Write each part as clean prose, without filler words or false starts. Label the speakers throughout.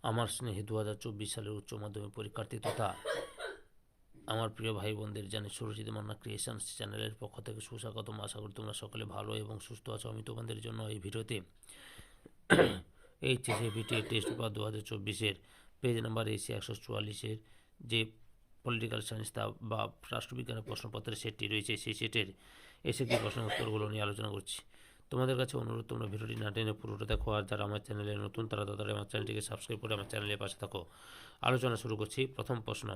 Speaker 1: আমার স্নেহে 2024 সালের উচ্চ মাধ্যমিক পরীক্ষার্থী তথা আমার প্রিয় ভাই বোনদের জানি সুরজিৎ মান্না ক্রিয়েশনস চ্যানেলের পক্ষ থেকে সুস্বাগতম। আশা করি তোমরা সকলে ভালো এবং সুস্থ আছো। আমি তোমাদের জন্য এই ভিডিওতে এইচএসএবিটি টেস্ট পেপার 2024-এর পেজ নাম্বার এসি 144-এর যে পলিটিক্যাল সায়েন্স বা রাষ্ট্রবিজ্ঞানের প্রশ্নপত্রের সেটটি রয়েছে, সেই সেটের এসে কি প্রশ্ন উত্তরগুলো নিয়ে আলোচনা করছি। তোমাদের কাছে অনুরোধ, তোমরা ভিডিওটি না টেনে পুরোটা দেখো, আর যারা আমার চ্যানেলে নতুন তারা তাড়াতাড়ি আমার চ্যানেলটিকে সাবস্ক্রাইব করে আমার চ্যানেলের পাশে থাকো। আলোচনা শুরু করছি। প্রথম প্রশ্ন,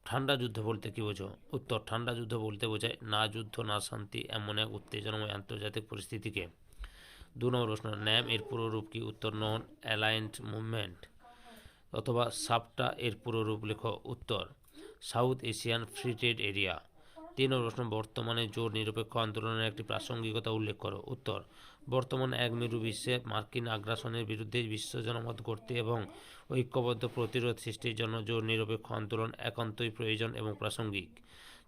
Speaker 1: ঠান্ডা যুদ্ধ বলতে কী বোঝো? উত্তর, ঠান্ডা যুদ্ধ বলতে বোঝায় না যুদ্ধ না শান্তি এমন এক উত্তেজনাময় আন্তর্জাতিক পরিস্থিতিকে। 2 নম্বর প্রশ্ন, ন্যাম এর পুরো রূপ কি? উত্তর, নন অ্যালাইন্ড মুভমেন্ট অথবা সাপটা এর পুরো রূপ লেখো। উত্তর, south Asian free trade area. 3 নম্বর প্রশ্ন, বর্তমানে জোট নিরপেক্ষ আন্দোলনের একটি প্রাসঙ্গিকতা উল্লেখ করো। উত্তর, বর্তমানে এক মেরু বিশ্বে মার্কিন আগ্রাসনের বিরুদ্ধে বিশ্ব জনমত গড়তে এবং ঐক্যবদ্ধ প্রতিরোধ সৃষ্টির জন্য জোট নিরপেক্ষ আন্দোলন একান্তই প্রয়োজন এবং প্রাসঙ্গিক।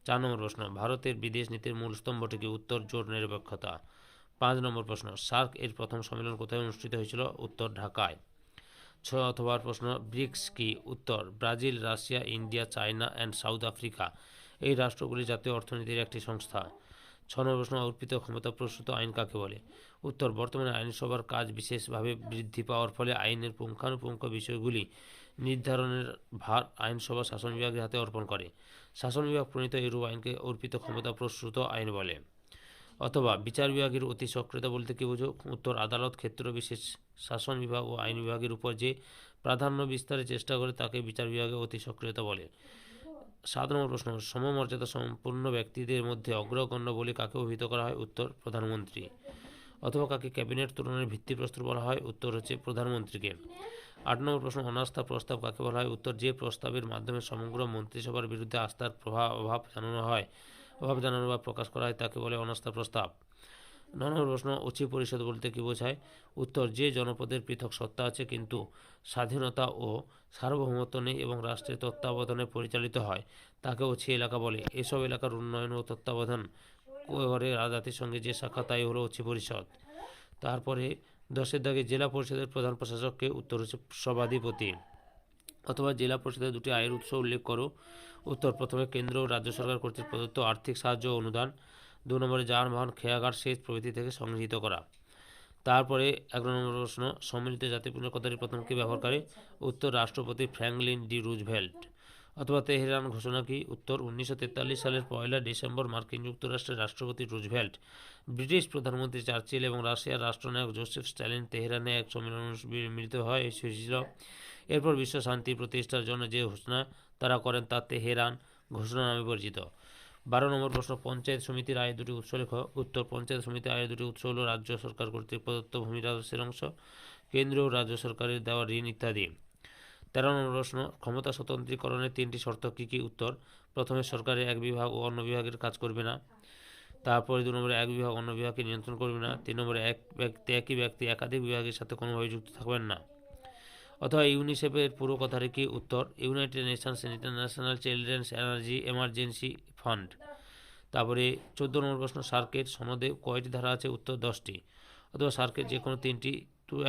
Speaker 1: 4 নম্বর প্রশ্ন, ভারতের বিদেশ নীতির মূল স্তম্ভটি কি? উত্তর, জোট নিরপেক্ষতা। 5 নম্বর প্রশ্ন, সার্ক এর প্রথম সম্মেলন কোথায় অনুষ্ঠিত হয়েছিল? উত্তর, ঢাকায়। 6 অথবা প্রশ্ন, ব্রিক্স কি? উত্তর, Brazil, Russia, India, China and south Africa এই রাষ্ট্রগুলি জাতীয় অর্থনীতির একটি সংস্থা। 6 নম্বর প্রশ্ন, অর্পিত ক্ষমতা প্রসূত আইন কাকে বলে? উত্তর, বর্তমানে আইনসভার কাজ বিশেষভাবে বৃদ্ধি পাওয়ার ফলে আইনের পুঙ্খানুপুঙ্খ বিষয়গুলি নির্ধারণের ভার আইনসভা শাসন বিভাগের হাতে অর্পণ করে। শাসন বিভাগ প্রণীত এরূপ আইনকে অর্পিত ক্ষমতা প্রসূত আইন বলে। অথবা বিচার বিভাগের অতি সক্রিয়তা বলতে কী বোঝো? উত্তর, আদালত ক্ষেত্র বিশেষ শাসন বিভাগ ও আইন বিভাগের উপর যে প্রাধান্য বিস্তারের চেষ্টা করে তাকে বিচার বিভাগের অতি সক্রিয়তা বলে। 7 নম্বর প্রশ্ন, সমমর্যাদা সম্পন্ন ব্যক্তিদের মধ্যে অগ্রগণ্য বলে কাকে অভিহিত করা হয়? উত্তর, প্রধানমন্ত্রী। অথবা কাকে ক্যাবিনেট তুলনার ভিত্তিপ্রস্তর বলা হয়? উত্তর হচ্ছে প্রধানমন্ত্রীকে। 8 নম্বর প্রশ্ন, অনাস্থা প্রস্তাব কাকে বলা হয়? উত্তর, যে প্রস্তাবের মাধ্যমে সমগ্র মন্ত্রিসভার বিরুদ্ধে আস্থার অভাব জানানো বা প্রকাশ করা হয় তাকে বলে অনাস্থা প্রস্তাব। 9 নম্বর প্রশ্ন, অচি পরিষদ বলতে কী বোঝায়? উত্তর, যে জনপদের পৃথক সত্তা আছে কিন্তু স্বাধীনতা ও সার্বভৌমত্ব নেই এবং রাষ্ট্রের তত্ত্বাবধানে পরিচালিত হয় তাকে অচি এলাকা বলে। এসব এলাকার উন্নয়ন ও তত্ত্বাবধান করে জাতিসংঘে যে শাখা তাই হলো অচি পরিষদ। তারপরে 10-এর দাগে জেলা পরিষদের প্রধান প্রশাসককে? উত্তর হচ্ছে সভাধিপতি। অথবা জেলা পরিষদের দুটি আয়ের উৎস উল্লেখ করো। উত্তর, প্রথমে কেন্দ্র ও রাজ্য সরকার কর্তৃক প্রদত্ত আর্থিক সাহায্য ও অনুদান। 2 নম্বরে যানবাহন, খেয়াঘাট, সেচ প্রভৃতি থেকে সংগৃহীত করা। তারপরে 11 নম্বর প্রশ্ন, সম্মিলিত জাতিপুঞ্জ কথাটি প্রথম কে ব্যবহার করে? উত্তর, রাষ্ট্রপতি ফ্র্যাঙ্কলিন ডি রুজভেল্ট। অথবা তেহরান ঘোষণা কি? উত্তর, 1943 সালের 1 ডিসেম্বর মার্কিন যুক্তরাষ্ট্রের রাষ্ট্রপতি রুজভেল্ট, ব্রিটিশ প্রধানমন্ত্রী চার্চিল এবং রাশিয়ার রাষ্ট্রনায়ক জোসেফ স্ট্যালিন তেহরানে এক সম্মেলন মিলিত হয়েছিল। এরপর বিশ্ব শান্তি প্রতিষ্ঠার জন্য যে ঘোষণা তারা করেন তা তেহরান ঘোষণা নামে পরিচিত। 12 নম্বর প্রশ্ন, পঞ্চায়েত সমিতির আয়ের দুটি উৎস লেখ। উত্তর, পঞ্চায়েত সমিতির আয়ের দুটি উৎস হল রাজ্য সরকার কর্তৃক প্রদত্ত ভূমি রাজস্বের অংশ, কেন্দ্র ও রাজ্য সরকারের দেওয়া ঋণ ইত্যাদি। 13 নম্বর প্রশ্ন, ক্ষমতা স্বতন্ত্রীকরণের 3টি শর্ত কী কী? উত্তর, প্রথমে সরকারের এক বিভাগ ও অন্য বিভাগের কাজ করবে না। তারপরে 2 নম্বরে এক বিভাগ অন্য বিভাগকে নিয়ন্ত্রণ করবে না। 3 নম্বরে একই ব্যক্তি একাধিক বিভাগের সাথে কোনোভাবে যুক্ত থাকবেন না। অথবা ইউনিসেফের পুরো কথাটি কি? উত্তর, United Nations international children's emergency fund. তারপরে 14 নম্বর প্রশ্ন, সার্কের সনদে কয়টি ধারা আছে? উত্তর, 10টি। অথবা সার্কের যে কোনো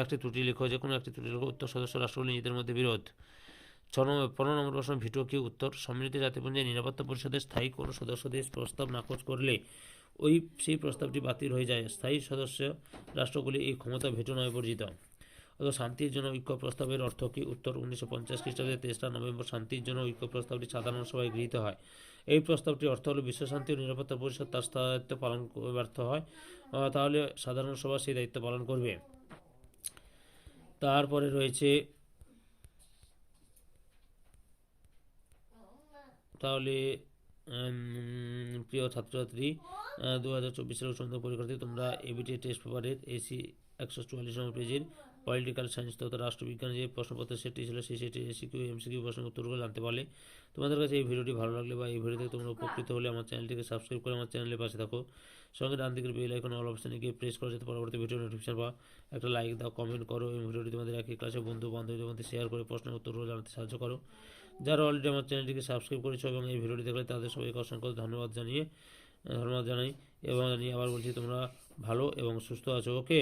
Speaker 1: একটি ত্রুটি লেখো, যে কোনো একটি ত্রুটি লেখো। উত্তর, সদস্য রাষ্ট্রগুলি নিজেদের মধ্যে বিরোধ। 15 নম্বর প্রশ্ন, ভিটো কি? উত্তর, সম্মিলিত জাতিপুঞ্জের নিরাপত্তা পরিষদের স্থায়ী কোনো সদস্য দেশ প্রস্তাব নাকচ করলে সেই প্রস্তাবটি বাতিল হয়ে যায়। স্থায়ী সদস্য রাষ্ট্রগুলি এই ক্ষমতা ভেটো নামে পরিচিত। অথবা শান্তির জন্য ঐক্য প্রস্তাবের অর্থ কী? উত্তর, 1950 খ্রিস্টাব্দের 3রা নভেম্বর শান্তির জন্য ঐক্য প্রস্তাবটি সাধারণ সভায় গৃহীত হয়। এই প্রস্তাবটির অর্থ হল বিশ্ব শান্তি ও নিরাপত্তা পরিষদ তার দায়িত্ব পালন ব্যর্থ হয় তাহলে সাধারণ সভা সেই দায়িত্ব পালন করবে। তারপরে রয়েছে তাহলে প্রিয় ছাত্রছাত্রী, 2024 সালের উচ্চমাধ্যমিক পরীক্ষার্থী, তোমরা এবিটি টেস্ট পেপারের এসি 144 নম্বর পেজের পলিটিক্যাল সায়েন্স তথা রাষ্ট্রবিজ্ঞান যে প্রশ্নপত্রের সেটটি ছিল সেই সেটি এসিকিউ এমসিকিউ প্রশ্নের উত্তরগুলো জানতে পারলে। তোমাদের কাছে এই ভিডিওটি ভালো লাগলে বা এই ভিডিও থেকে তোমরা উপকৃত হলে আমার চ্যানেলটিকে সাবস্ক্রাইব করে আমার চ্যানেলের পাশে থাকো। সঙ্গে ডান দিকের বেল আইকন অল অপশনে গিয়ে প্রেস করো যাতে পরবর্তী ভিডিও নোটিফিকেশন বা একটা লাইক দাও, কমেন্ট করো এবং ভিডিওটি তোমাদের একই ক্লাসে বন্ধু বান্ধবদের মধ্যে শেয়ার করে প্রশ্নের উত্তরগুলো জানাতে সাহায্য করো। যারা অলরেডি আমার চ্যানেলটিকে সাবস্ক্রাইব করেছো এবং এই ভিডিওটি দেখলে তাদের সবাইকে অসংখ্য ধন্যবাদ জানাই এবং জানিয়ে আবার বলছি তোমরা ভালো এবং সুস্থ আছো। ওকে।